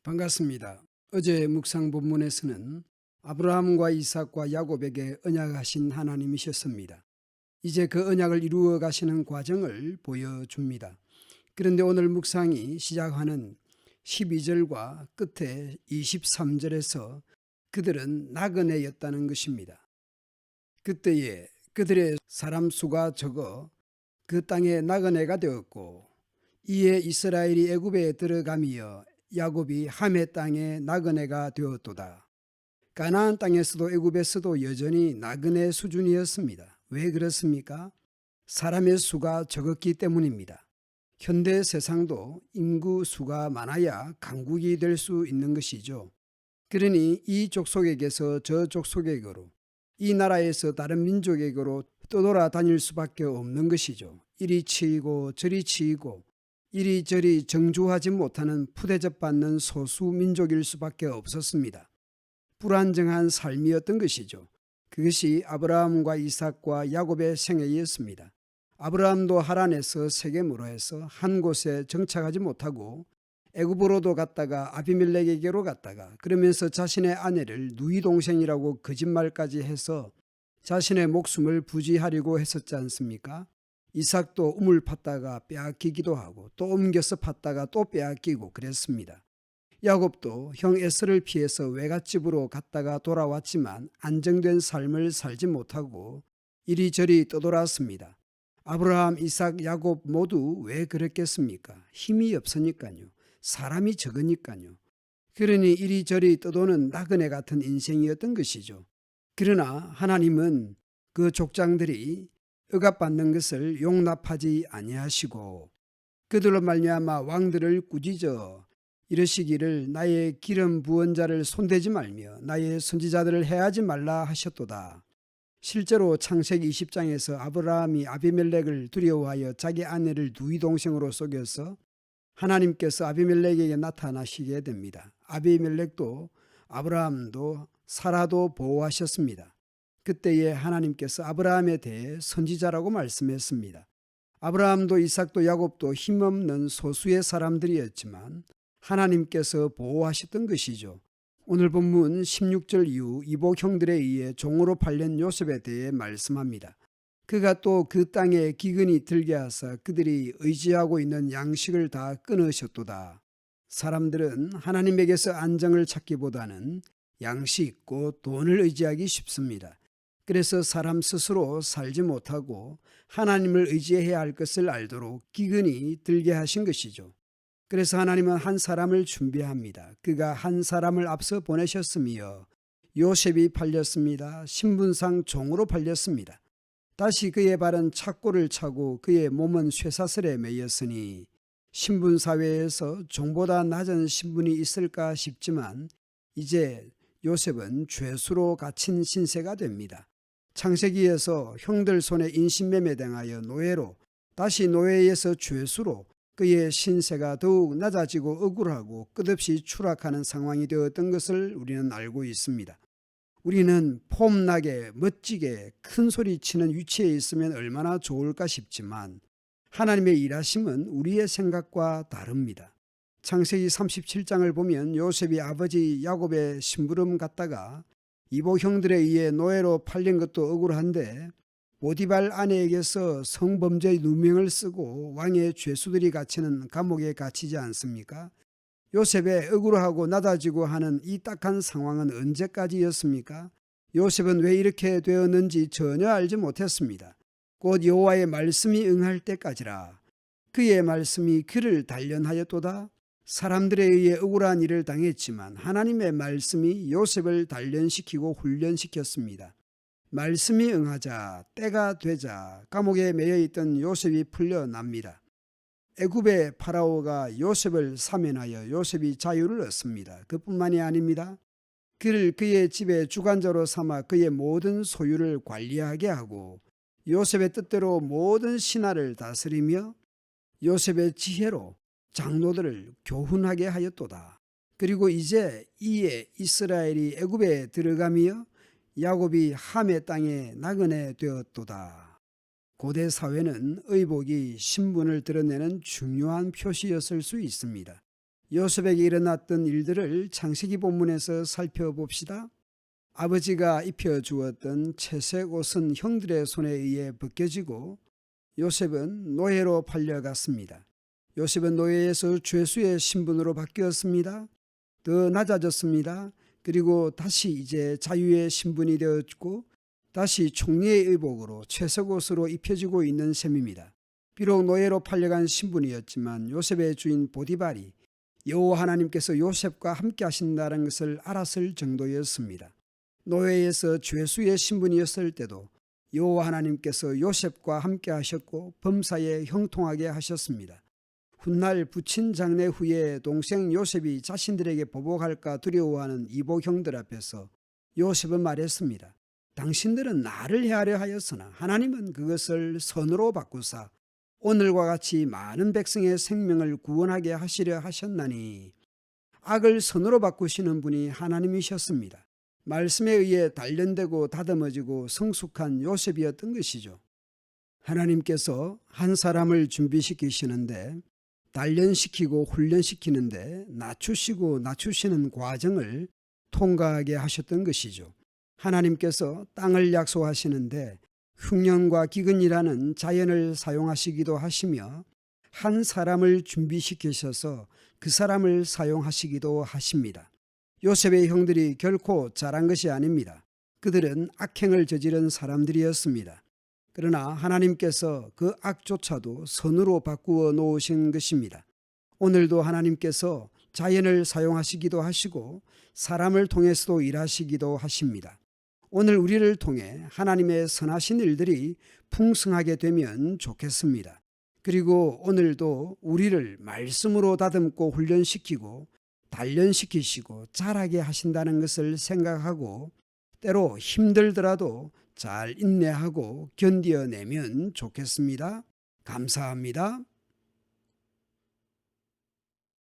반갑습니다. 어제 묵상 본문에서는 아브라함과 이삭과 야곱에게 언약하신 하나님이셨습니다. 이제 그 언약을 이루어 가시는 과정을 보여줍니다. 그런데 오늘 묵상이 시작하는 12절과 끝에 23절에서 그들은 나그네였다는 것입니다. 그때에 그들의 사람 수가 적어 그 땅에 나그네가 되었고, 이에 이스라엘이 애굽에 들어가며 야곱이 함의 땅에 나그네가 되었도다. 가나안 땅에서도 애굽에서도 여전히 나그네 수준이었습니다. 왜 그렇습니까? 사람의 수가 적었기 때문입니다. 현대 세상도 인구 수가 많아야 강국이 될 수 있는 것이죠. 그러니 이 족속에게서 저 족속에게로, 이 나라에서 다른 민족에게로 떠돌아다닐 수밖에 없는 것이죠. 이리 치이고 저리 치이고 이리저리 정주하지 못하는 푸대접받는 소수 민족일 수밖에 없었습니다. 불안정한 삶이었던 것이죠. 그것이 아브라함과 이삭과 야곱의 생애였습니다. 아브라함도 하란에서 세겜으로 해서 한 곳에 정착하지 못하고 애굽으로도 갔다가 아비멜렉에게로 갔다가, 그러면서 자신의 아내를 누이 동생이라고 거짓말까지 해서 자신의 목숨을 부지하려고 했었지 않습니까? 이삭도 우물 팠다가 빼앗기기도 하고 또 옮겨서 팠다가 또 빼앗기고 그랬습니다. 야곱도 형 에서를 피해서 외갓집으로 갔다가 돌아왔지만 안정된 삶을 살지 못하고 이리저리 떠돌았습니다. 아브라함, 이삭, 야곱 모두 왜 그랬겠습니까? 힘이 없으니까요. 사람이 적으니까요. 그러니 이리저리 떠도는 나그네 같은 인생이었던 것이죠. 그러나 하나님은 그 족장들이 억압받는 것을 용납하지 아니하시고 그들로 말미암아 왕들을 꾸짖어 이르시기를 나의 기름 부은 자를 손대지 말며 나의 선지자들을 해하지 말라 하셨도다. 실제로 창세기 20장에서 아브라함이 아비멜렉을 두려워하여 자기 아내를 누이 동생으로 속여서 하나님께서 아비멜렉에게 나타나시게 됩니다. 아비멜렉도 아브라함도 사라도 보호하셨습니다. 그때에 하나님께서 아브라함에 대해 선지자라고 말씀했습니다. 아브라함도 이삭도 야곱도 힘없는 소수의 사람들이었지만 하나님께서 보호하셨던 것이죠. 오늘 본문 16절 이후 이복 형들에 의해 종으로 팔린 요셉에 대해 말씀합니다. 그가 또 그 땅에 기근이 들게 하사 그들이 의지하고 있는 양식을 다 끊으셨도다. 사람들은 하나님에게서 안정을 찾기보다는 양식 곧 돈을 의지하기 쉽습니다. 그래서 사람 스스로 살지 못하고 하나님을 의지해야 할 것을 알도록 기근이 들게 하신 것이죠. 그래서 하나님은 한 사람을 준비합니다. 그가 한 사람을 앞서 보내셨으며 요셉이 팔렸습니다. 신분상 종으로 팔렸습니다. 다시 그의 발은 착고를 차고 그의 몸은 쇠사슬에 매였으니 신분사회에서 종보다 낮은 신분이 있을까 싶지만 이제 요셉은 죄수로 갇힌 신세가 됩니다. 창세기에서 형들 손에 인신매매당하여 노예로, 다시 노예에서 죄수로 그의 신세가 더욱 낮아지고 억울하고 끝없이 추락하는 상황이 되었던 것을 우리는 알고 있습니다. 우리는 폼나게 멋지게 큰 소리 치는 위치에 있으면 얼마나 좋을까 싶지만 하나님의 일하심은 우리의 생각과 다릅니다. 창세기 37장을 보면 요셉이 아버지 야곱의 심부름 갔다가 이복 형들에 의해 노예로 팔린 것도 억울한데 보디발 아내에게서 성범죄의 누명을 쓰고 왕의 죄수들이 갇히는 감옥에 갇히지 않습니까? 요셉의 억울하고 낮아지고 하는 이 딱한 상황은 언제까지였습니까? 요셉은 왜 이렇게 되었는지 전혀 알지 못했습니다. 곧 여호와의 말씀이 응할 때까지라. 그의 말씀이 그를 단련하였도다. 사람들에 의해 억울한 일을 당했지만 하나님의 말씀이 요셉을 단련시키고 훈련시켰습니다. 말씀이 응하자 때가 되자 감옥에 매여있던 요셉이 풀려납니다. 애굽의 파라오가 요셉을 사면하여 요셉이 자유를 얻습니다. 그뿐만이 아닙니다. 그를 그의 집의 주관자로 삼아 그의 모든 소유를 관리하게 하고 요셉의 뜻대로 모든 신하를 다스리며 요셉의 지혜로 장로들을 교훈하게 하였도다. 그리고 이제 이에 이스라엘이 애굽에 들어가며 야곱이 함의 땅에 나그네 되었도다. 고대 사회는 의복이 신분을 드러내는 중요한 표시였을 수 있습니다. 요셉에게 일어났던 일들을 창세기 본문에서 살펴봅시다. 아버지가 입혀주었던 채색 옷은 형들의 손에 의해 벗겨지고 요셉은 노예로 팔려갔습니다. 요셉은 노예에서 죄수의 신분으로 바뀌었습니다. 더 낮아졌습니다. 그리고 다시 이제 자유의 신분이 되었고 다시 총리의 의복으로 채색 옷으로 입혀지고 있는 셈입니다. 비록 노예로 팔려간 신분이었지만 요셉의 주인 보디발이 여호와 하나님께서 요셉과 함께 하신다는 것을 알았을 정도였습니다. 노예에서 죄수의 신분이었을 때도 여호와 하나님께서 요셉과 함께 하셨고 범사에 형통하게 하셨습니다. 훗날 부친 장례 후에 동생 요셉이 자신들에게 보복할까 두려워하는 이복 형들 앞에서 요셉은 말했습니다. 당신들은 나를 해하려 하였으나 하나님은 그것을 선으로 바꾸사 오늘과 같이 많은 백성의 생명을 구원하게 하시려 하셨나니. 악을 선으로 바꾸시는 분이 하나님이셨습니다. 말씀에 의해 단련되고 다듬어지고 성숙한 요셉이었던 것이죠. 하나님께서 한 사람을 준비시키시는데 단련시키고 훈련시키는데 낮추시고 낮추시는 과정을 통과하게 하셨던 것이죠. 하나님께서 땅을 약속하시는데 흉년과 기근이라는 자연을 사용하시기도 하시며 한 사람을 준비시키셔서 그 사람을 사용하시기도 하십니다. 요셉의 형들이 결코 잘한 것이 아닙니다. 그들은 악행을 저지른 사람들이었습니다. 그러나 하나님께서 그 악조차도 선으로 바꾸어 놓으신 것입니다. 오늘도 하나님께서 자연을 사용하시기도 하시고 사람을 통해서도 일하시기도 하십니다. 오늘 우리를 통해 하나님의 선하신 일들이 풍성하게 되면 좋겠습니다. 그리고 오늘도 우리를 말씀으로 다듬고 훈련시키고 단련시키시고 자라게 하신다는 것을 생각하고 때로 힘들더라도 잘 인내하고 견뎌내면 좋겠습니다. 감사합니다.